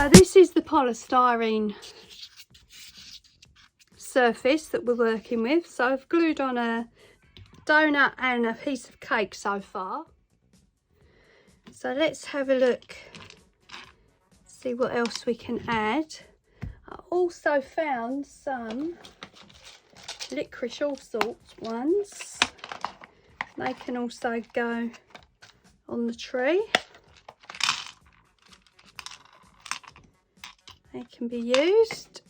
So this is the polystyrene surface that we're working with. So I've glued on a donut and a piece of cake so far. So let's have a look, see what else we can add. I also found some licorice all sorts ones. They can also go on the tree. They can be used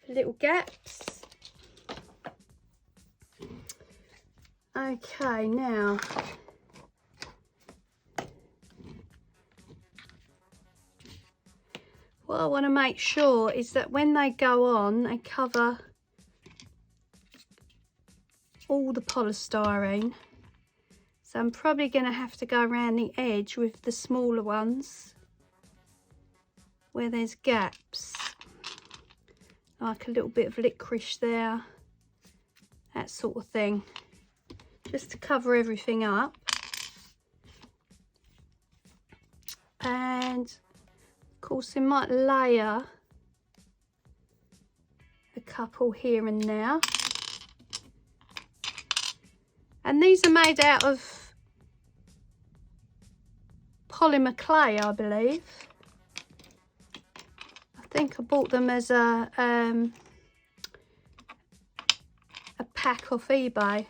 for little gaps. Okay, now what I want to make sure is that when they go on, they cover all the polystyrene. So I'm probably going to have to go around the edge with the smaller ones where there's gaps, like a little bit of licorice there, that sort of thing, just to cover everything up. And of course we might layer a couple here and there. And these are made out of polymer clay, I believe. I think I bought them as a pack off eBay.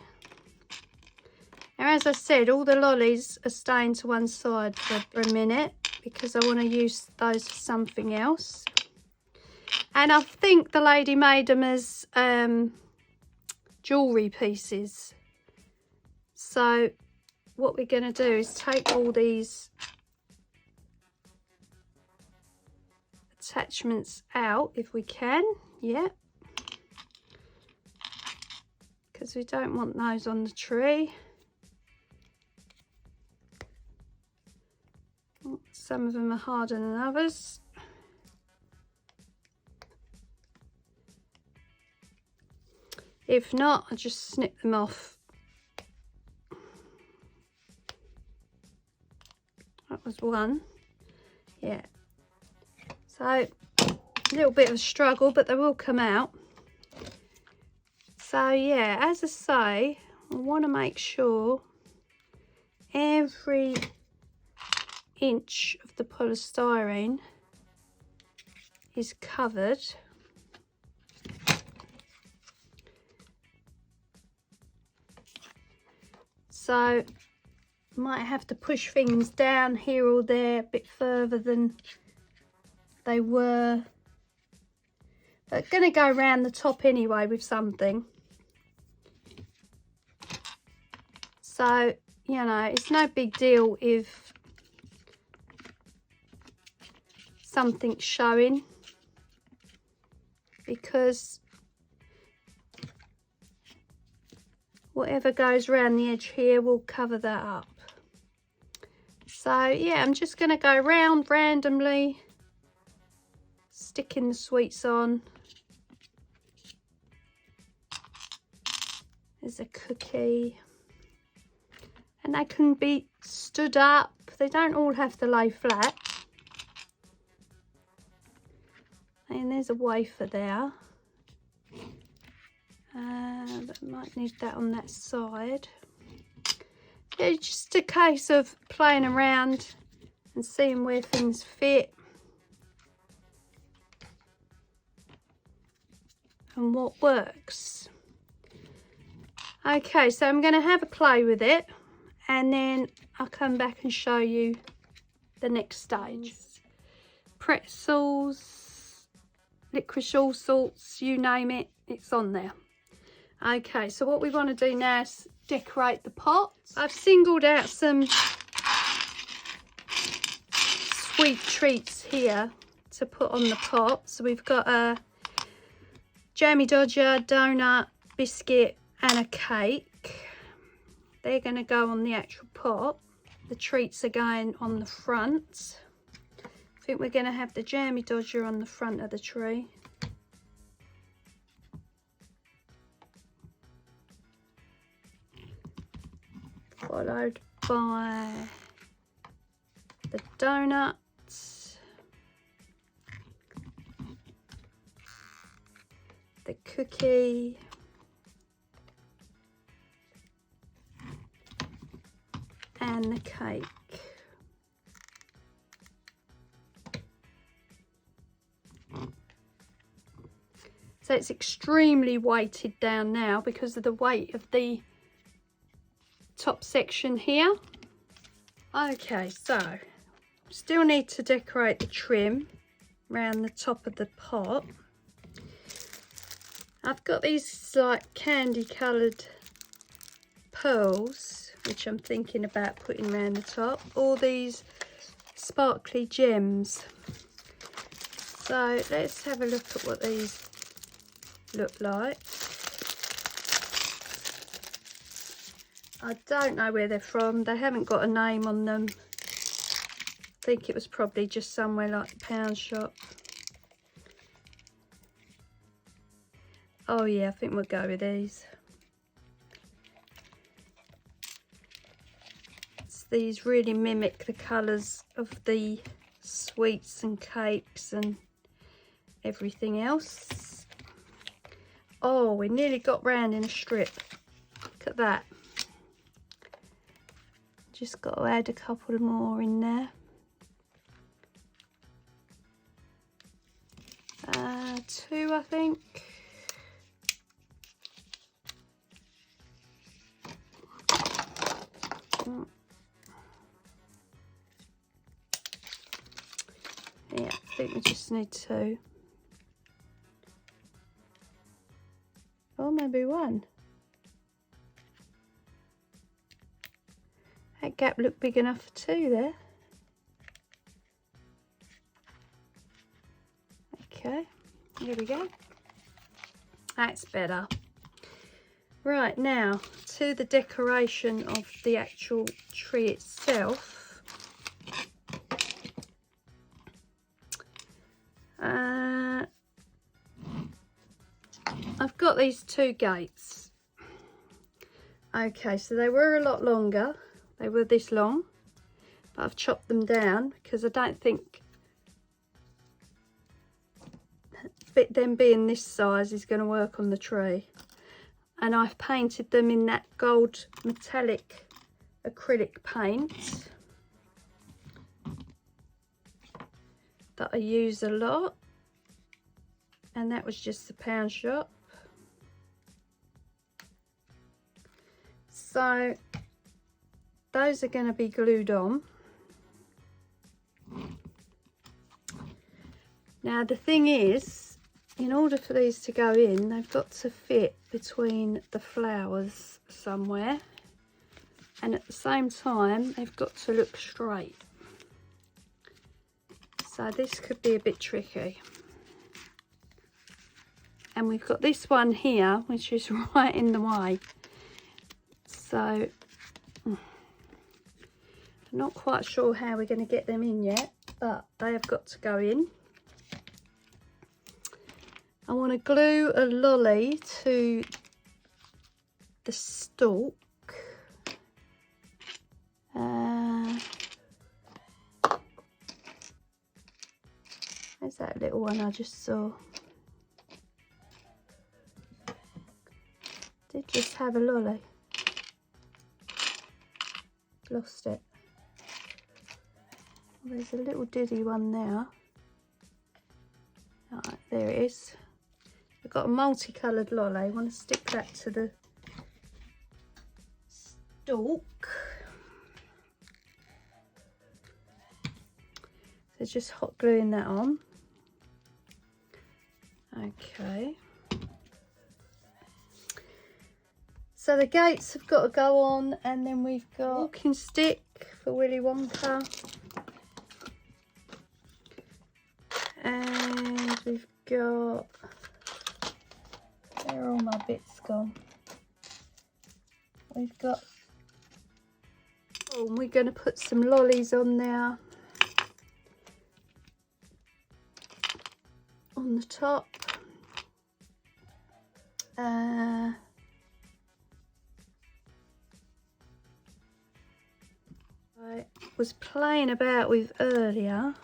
Now, as I said, all the lollies are staying to one side for a minute because I want to use those for something else. And I think the lady made them as jewellery pieces. So what we're going to do is take all these attachments out if we can, yeah, because we don't want those on the tree. Some of them are harder than others. If not, I'll just snip them off. That was one, yeah. So a little bit of a struggle, but they will come out. So yeah, as I say, I want to make sure every inch of the polystyrene is covered. So might have to push things down here or there a bit further than they were. They're going to go around the top anyway with something. So, you know, it's no big deal if something's showing, because whatever goes around the edge here will cover that up. So yeah, I'm just going to go round randomly, sticking the sweets on. There's a cookie, and they can be stood up. They don't all have to lay flat. And there's a wafer there. But might need that on that side. Yeah, it's just a case of playing around and seeing where things fit and what works. Okay, so I'm going to have a play with it, and then I'll come back and show you the next stage. Pretzels, licorice all sorts, you name it, it's on there. Okay, so what we want to do now is decorate the pot. I've singled out some sweet treats here to put on the pot. So we've got a jammy dodger, donut, biscuit and a cake. They're going to go on the actual pot. The treats are going on the front. I think we're going to have the jammy dodger on the front of the tree. Followed by the donuts. the cookie. And the cake. So it's extremely weighted down now because of the weight of the top section here. Okay, so still need to decorate the trim around the top of the pot. I've got these like candy coloured pearls, which I'm thinking about putting around the top. All these sparkly gems. So let's have a look at what these look like. I don't know where they're from. They haven't got a name on them. I think it was probably just somewhere like the pound shop. Oh yeah, I think we'll go with these. These really mimic the colours of the sweets and cakes and everything else. Oh, we nearly got round in a strip. Look at that. Just got to add a couple more in there. 2, I think. Yeah, I think we just need 2. Or maybe 1. That gap looked big enough for 2 there. Okay, here we go. That's better. Right, now to the decoration of the actual tree itself. I've got these 2 gates. Okay, so they were a lot longer. They were this long, but I've chopped them down because I don't think them being this size is going to work on the tree. And I've painted them in that gold metallic acrylic paint that I use a lot, and that was just the pound shop. So those are going to be glued on. Now the thing is, in order for these to go in, they've got to fit between the flowers somewhere, and at the same time they've got to look straight. So this could be a bit tricky. And we've got this one here, which is right in the way. So I'm not quite sure how we're going to get them in yet, but they have got to go in. I want to glue a lolly to the stalk. There's that little one I just saw. Did just have a lolly. Lost it. Well, there's a little diddy one there. Alright, there it is. I've got a multicoloured lolly. I want to stick that to the stalk. So just hot gluing that on. Okay. So the gates have got to go on, and then we've got walking stick for Willy Wonka. And we've got, where are all my bits gone? We've got, oh, and we're going to put some lollies on there. On the top. I was playing about with earlier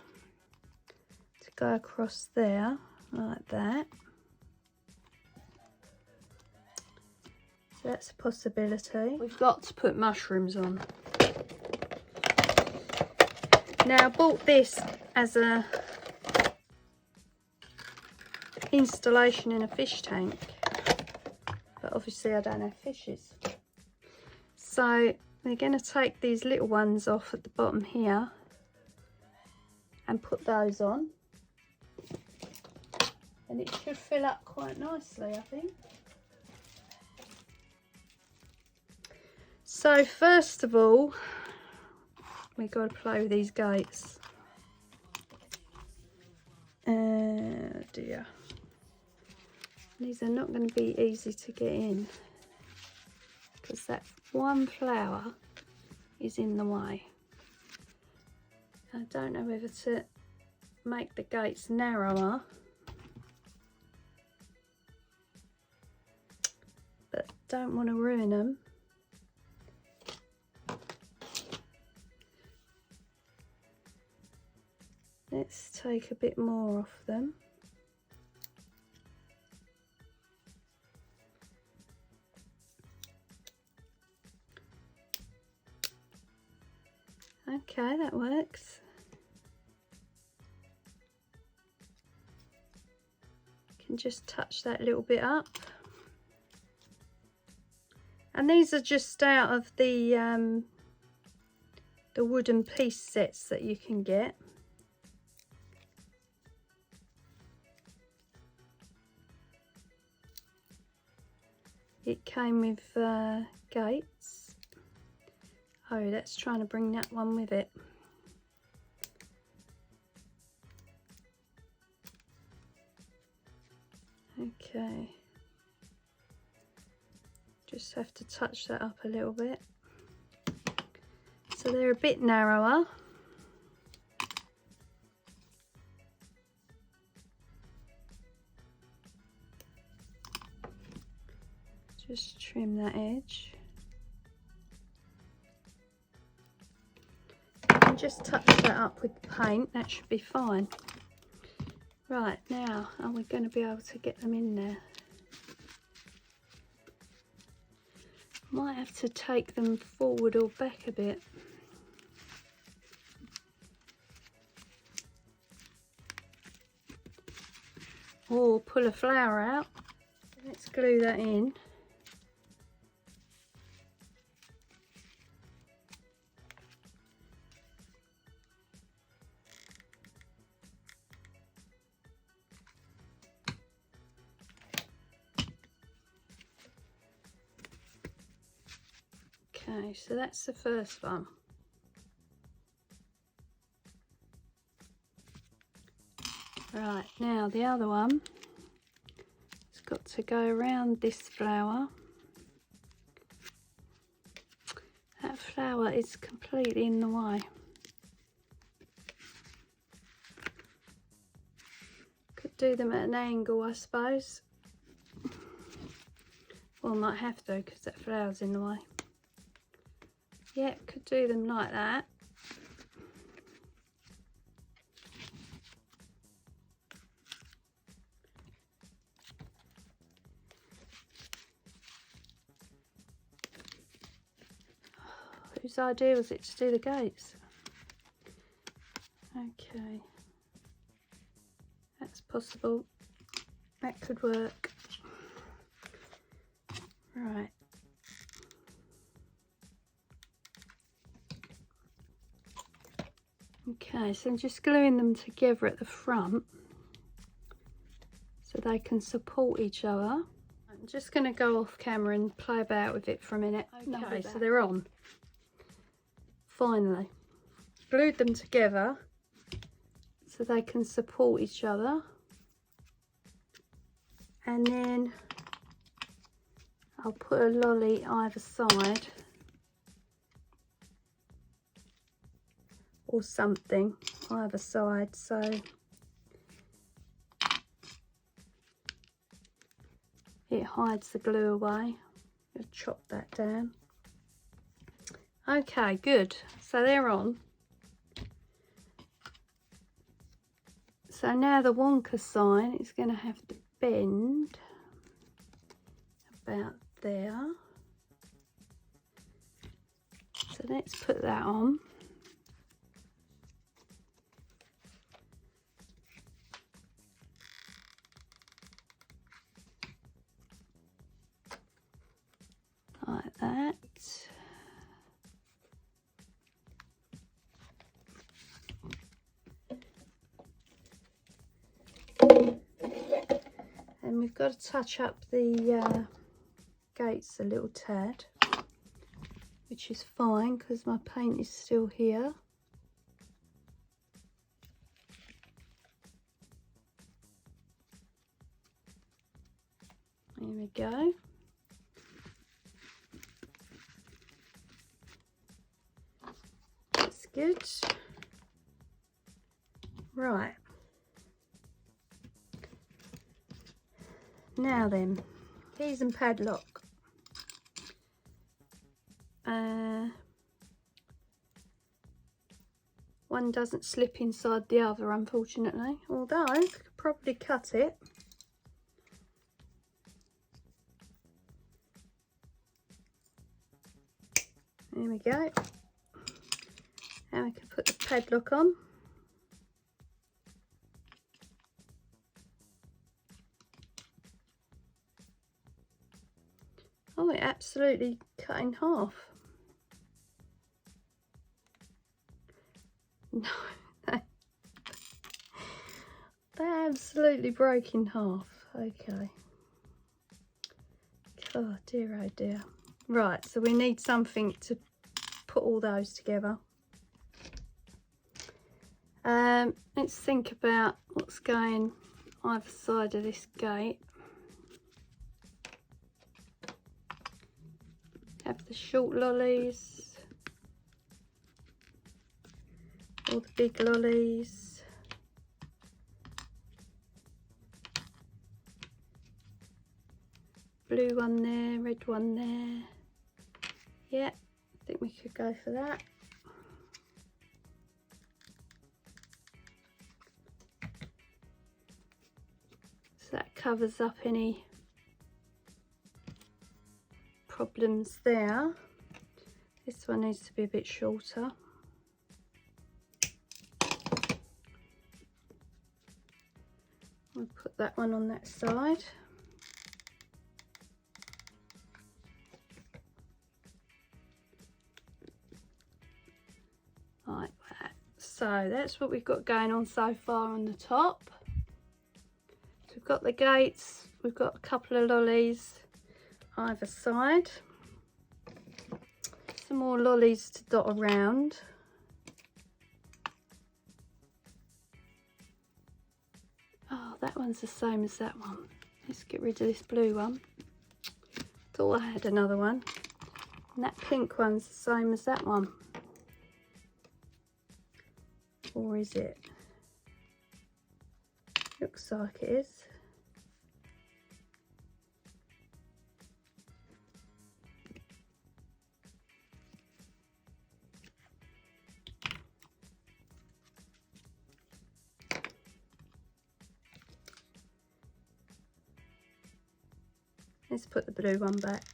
to go across there like that. So that's a possibility. We've got to put mushrooms on. Now I bought this as a installation in a fish tank, but obviously I don't have fishes. So we're going to take these little ones off at the bottom here and put those on. And it should fill up quite nicely, I think. So first of all, we've got to play with these gates. Dear. These are not going to be easy to get in, because that one flower is in the way. I don't know whether to make the gates narrower, but don't want to ruin them. Let's take a bit more off them. Okay, that works. Can just touch that little bit up. And these are just out of the wooden piece sets that you can get. It came with gates. Oh, that's trying to bring that one with it. Okay. Just have to touch that up a little bit. So they're a bit narrower. Just trim that edge. And just touch that up with the paint, that should be fine. Right, now, are we going to be able to get them in there? Might have to take them forward or back a bit. Or pull a flower out. Let's glue that in. Okay, so that's the first one. Right, now the other one has got to go around this flower. That flower is completely in the way. Could do them at an angle, I suppose. Well, I might have to, because that flower's in the way. Yeah, could do them like that. Whose idea was it to do the gates? Okay. That's possible. That could work. Right. Okay, so I'm just gluing them together at the front so they can support each other. I'm just going to go off camera and play about with it for a minute. Okay, so they're on. Finally. Glued them together so they can support each other. And then I'll put a lolly either side. Or something either side, so it hides the glue away. I'll chop that down. Okay, good. So they're on. So now the Wonka sign is going to have to bend about there. So let's put that on. Like that. And we've got to touch up the gates a little tad, which is fine because my paint is still here. There we go. That's good. Right. Now then, keys and padlock. One doesn't slip inside the other, unfortunately, although I could probably cut it. There we go. And we can put the padlock on. Oh, it absolutely cut in half. No, they absolutely broke in half. Okay. Oh dear, oh dear. Right, so we need something to put all those together. Let's think about what's going either side of this gate. Have the short lollies, all the big lollies. Blue one there, red one there. Yeah, I think we could go for that. So that covers up any problems there. This one needs to be a bit shorter. We'll put that one on that side. Like that. So that's what we've got going on so far on the top. So we've got the gates, we've got a couple of lollies either side. Some more lollies to dot around. Oh, that one's the same as that one. Let's get rid of this blue one. Thought I had another one. And that pink one's the same as that one. Or is it? Looks like it is. Let's put the blue one back.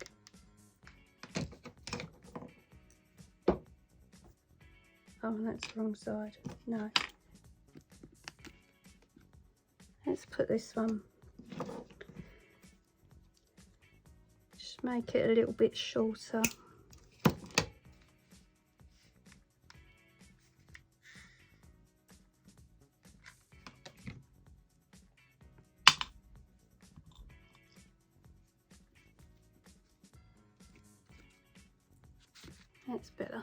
Oh, that's the wrong side. No. Let's put this one. Just make it a little bit shorter. That's better.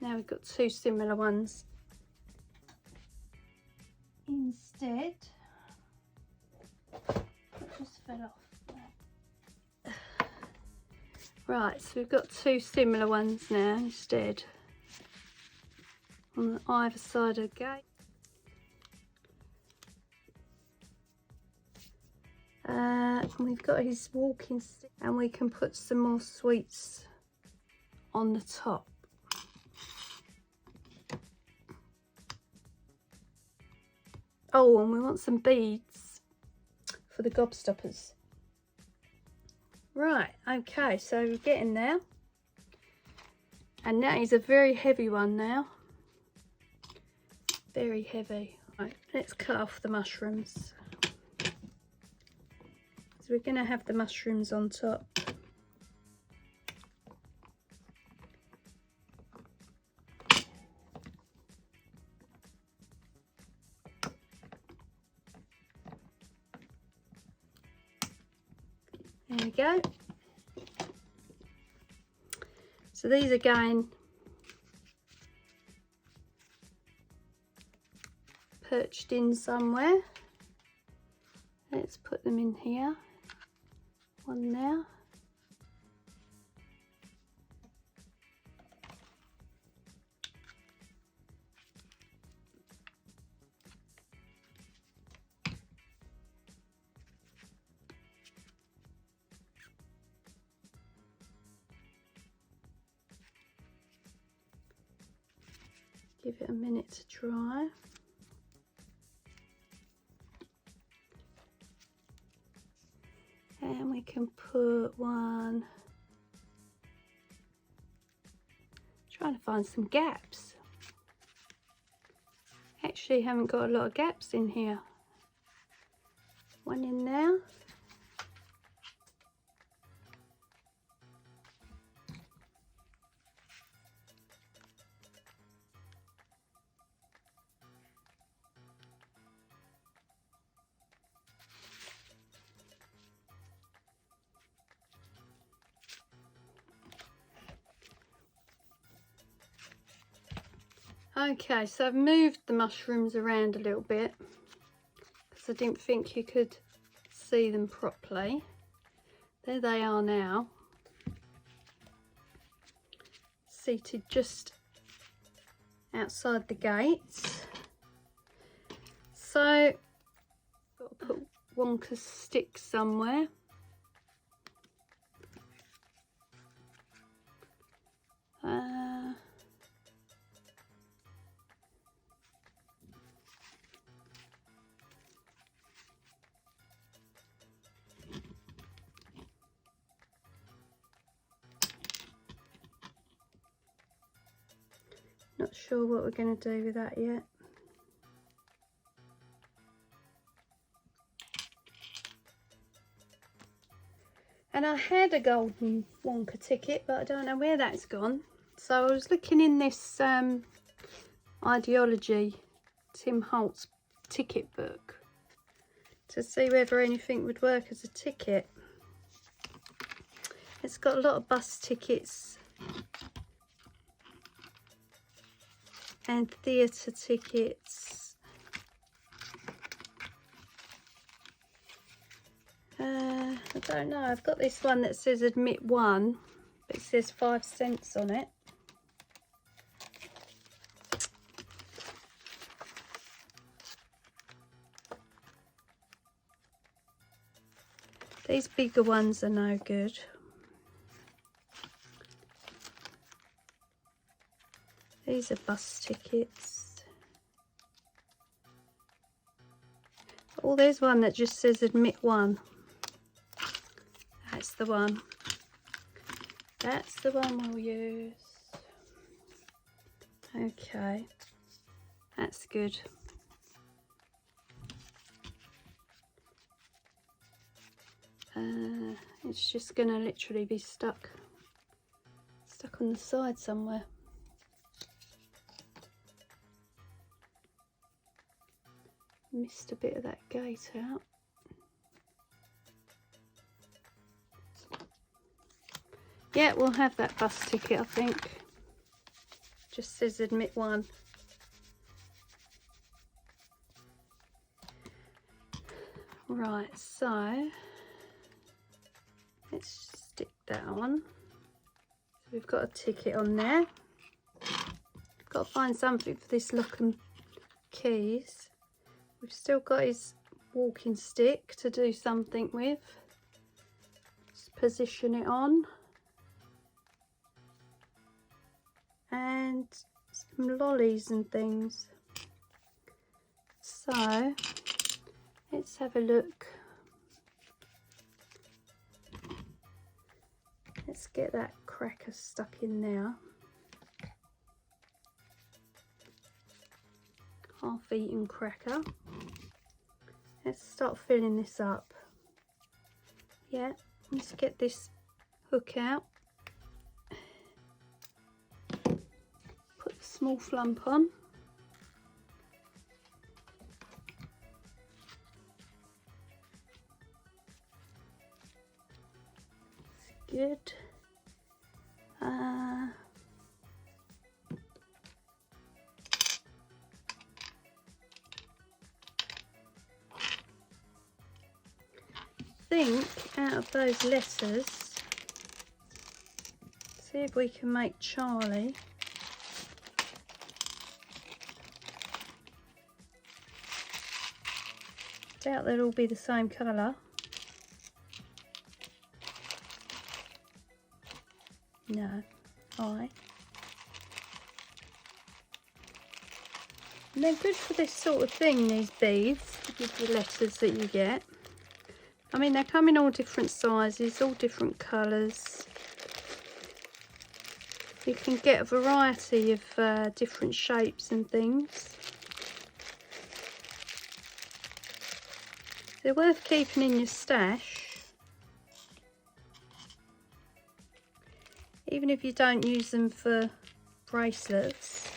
Now we've got two similar ones instead. That just fell off. Right, so we've got two similar ones now instead on either side of the gate. And we've got his walking stick, and we can put some more sweets on the top. Oh, and we want some beads for the gobstoppers. Right, okay, so we're getting there. And that is a very heavy one now. Very heavy. Right, let's cut off the mushrooms. So we're going to have the mushrooms on top. There we go. So these again, perched in somewhere. Let's put them in here. One now. Give it a minute to dry. And we can put one, trying to find some gaps. Actually haven't got a lot of gaps in here. One in there. Okay, so I've moved the mushrooms around a little bit because I didn't think you could see them properly. There they are now, seated just outside the gates. So, got to put Wonka's stick somewhere. Not sure what we're going to do with that yet. And I had a golden Wonka ticket, but I don't know where that's gone. So I was looking in this Ideology Tim Holtz ticket book to see whether anything would work as a ticket. It's got a lot of bus tickets and theatre tickets. I don't know, I've got this one that says admit one, but it says 5 cents on it. These bigger ones are no good. These are bus tickets. Oh, there's one that just says admit one. That's the one. That's the one we'll use. Okay, that's good. It's just going to literally be stuck on the side somewhere. Missed a bit of that gate out. Yeah, we'll have that bus ticket, I think. Just says admit one. Right, so let's stick that on. So we've got a ticket on there. Got to find something for this lock and keys. We've still got his walking stick to do something with. Just position it on. And some lollies and things. So let's have a look. Let's get that cracker stuck in there. half-eaten cracker. Let's start filling this up. Yeah, let's get this hook out. Put the small flump on. Good. Think out of those letters, see if we can make Charlie. Doubt they'll all be the same colour. No, I. And they're good for this sort of thing, these beads, with the letters that you get. I mean, they come in all different sizes, all different colours. You can get a variety of different shapes and things. They're worth keeping in your stash. Even if you don't use them for bracelets.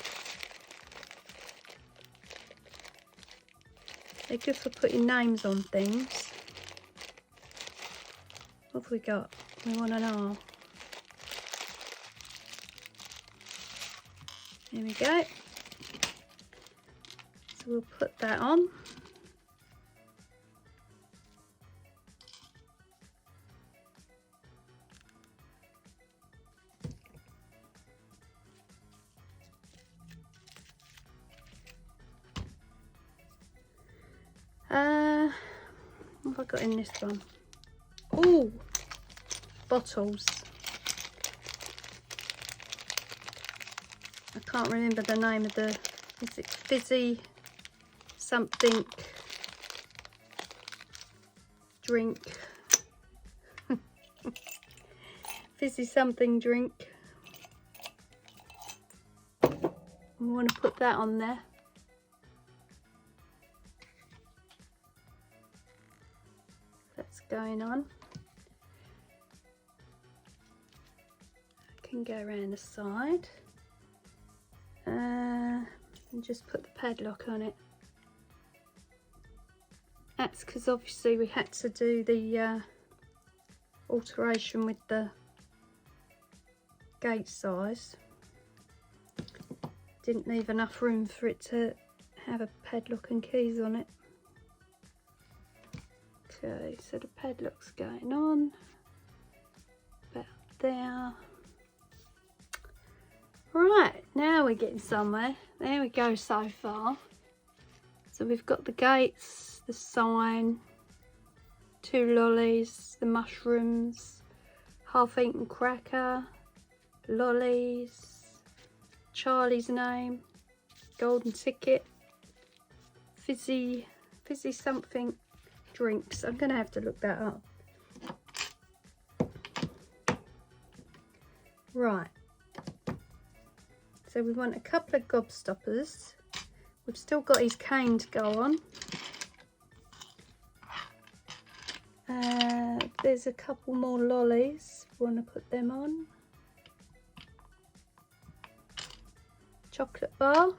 They're good for putting names on things. What have we got? We want an R. There we go. So we'll put that on. What have I got in this one? Oh, bottles. I can't remember the name of the, is it fizzy something drink? Fizzy something drink. We want to put that on there. That's going on. I can go around the side. And just put the padlock on it. That's because obviously we had to do the alteration with the gate size. Didn't leave enough room for it to have a padlock and keys on it. Okay, so the padlock's going on about there. Right, now we're getting somewhere. There we go so far. So we've got the gates, the sign, 2 lollies, the mushrooms, half-eaten cracker, lollies, Charlie's name, golden ticket, fizzy something drinks. I'm going to have to look that up. Right. So we want a couple of gobstoppers. We've still got his cane to go on. There's a couple more lollies. We want to put them on. Chocolate bar.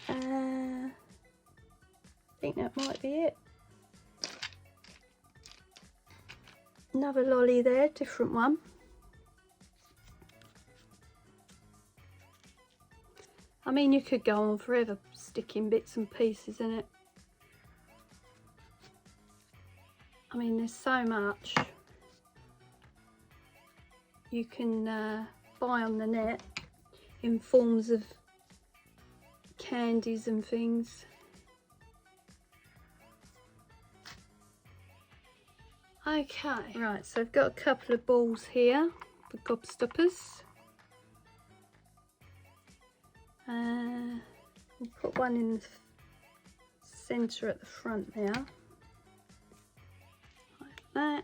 I think that might be it. Another lolly there, different one. I mean, you could go on forever sticking bits and pieces in it. I mean, there's so much you can buy on the net in forms of candies and things. Okay, right, so I've got a couple of balls here for gobstoppers. We'll put one in the centre at the front there, like that.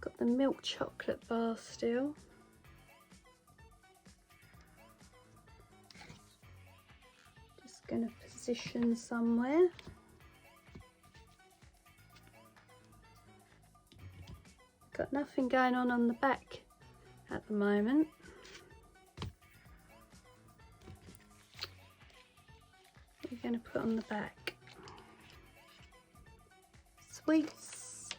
Got the milk chocolate bar still. Just going to position somewhere. Got nothing going on the back at the moment. What are you going to put on the back? Sweets.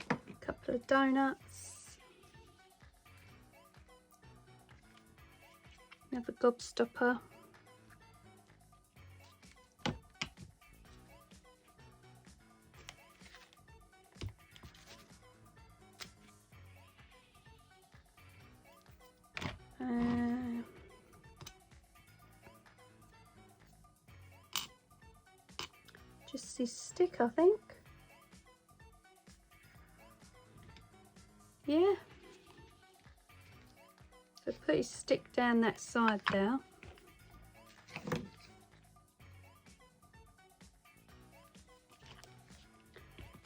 A couple of donuts. Another gobstopper. Just this stick, I think. Yeah. So put his stick down that side there.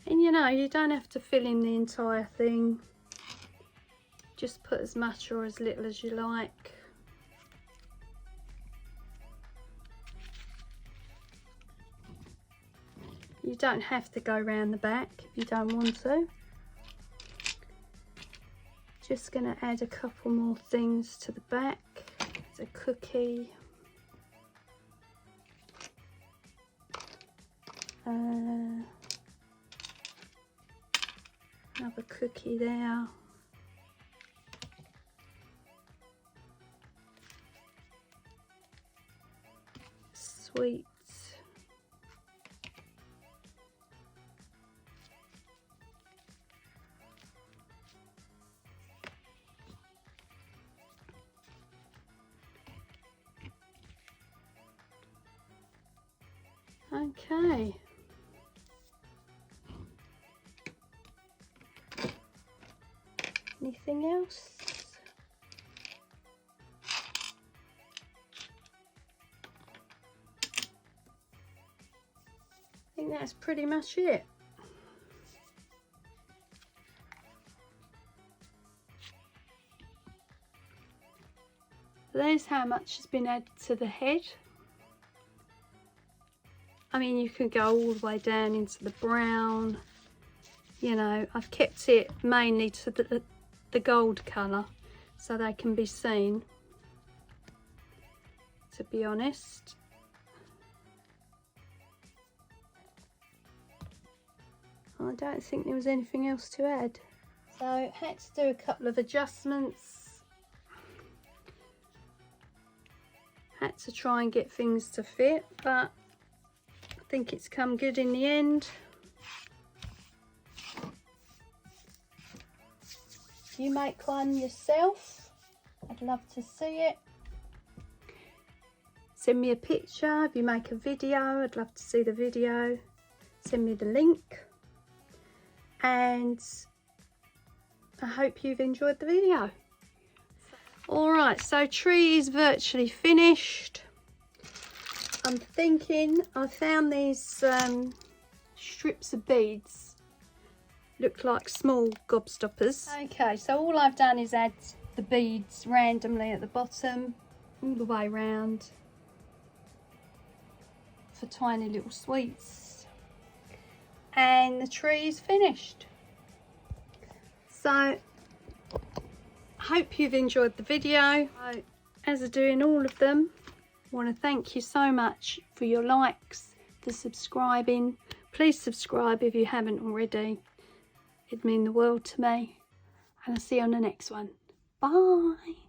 And you know, you don't have to fill in the entire thing. Just put as much or as little as you like. You don't have to go round the back if you don't want to. Just going to add a couple more things to the back. There's a cookie. Another cookie there. Sweet. Okay. Anything else? I think that's pretty much it. There's how much has been added to the head. I mean, you can go all the way down into the brown. You know, I've kept it mainly to the gold colour so they can be seen, to be honest. I don't think there was anything else to add. So I had to do a couple of adjustments. Had to try and get things to fit, but I think it's come good in the end. If you make one yourself, I'd love to see it. Send me a picture. If you make a video, I'd love to see the video. Send me the link. And I hope you've enjoyed the video. Alright, so tree is virtually finished. I'm thinking I found these strips of beads. Look like small gobstoppers. Okay, so all I've done is add the beads randomly at the bottom, all the way round, for tiny little sweets. And the tree is finished. So I hope you've enjoyed the video. As I do in all of them, I want to thank you so much for your likes, for subscribing. Please subscribe if you haven't already. It'd mean the world to me. And I'll see you on the next one. Bye.